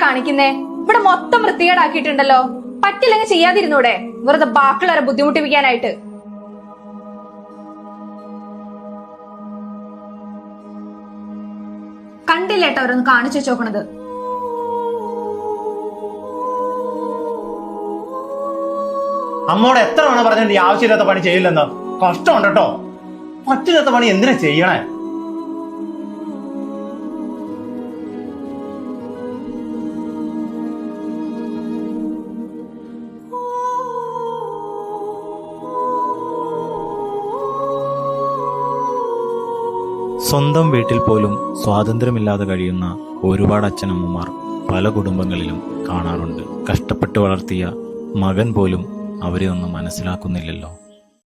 കാണിക്കുന്നേ? ഇവിടെ മൊത്തം വൃത്തികേടാക്കിയിട്ടുണ്ടല്ലോ. പറ്റില്ലെങ്കിൽ ചെയ്യാതിരുന്നൂടെ? വെറുതെ ബാക്കിയുള്ളവരെ ബുദ്ധിമുട്ടിപ്പിക്കാനായിട്ട്. കണ്ടില്ലേട്ടോ അവരൊന്ന് കാണിച്ചു വെച്ചോക്കണത്. അമ്മോട് എത്ര തവണ പറഞ്ഞിട്ട് ഈ ആവശ്യമില്ലാത്ത പണി ചെയ്യില്ലെന്ന്? കഷ്ടമുണ്ട് കേട്ടോ. പറ്റില്ലാത്ത പണി എന്തിനാ ചെയ്യണേ? സ്വന്തം വീട്ടിൽ പോലും സ്വാതന്ത്ര്യമില്ലാതെ കഴിയുന്ന ഒരുപാട് അച്ഛനമ്മമാർ പല കുടുംബങ്ങളിലും കാണാറുണ്ട്. കഷ്ടപ്പെട്ട് വളർത്തിയ മകൻ പോലും അവരെ ഒന്നും മനസ്സിലാക്കുന്നില്ലല്ലോ.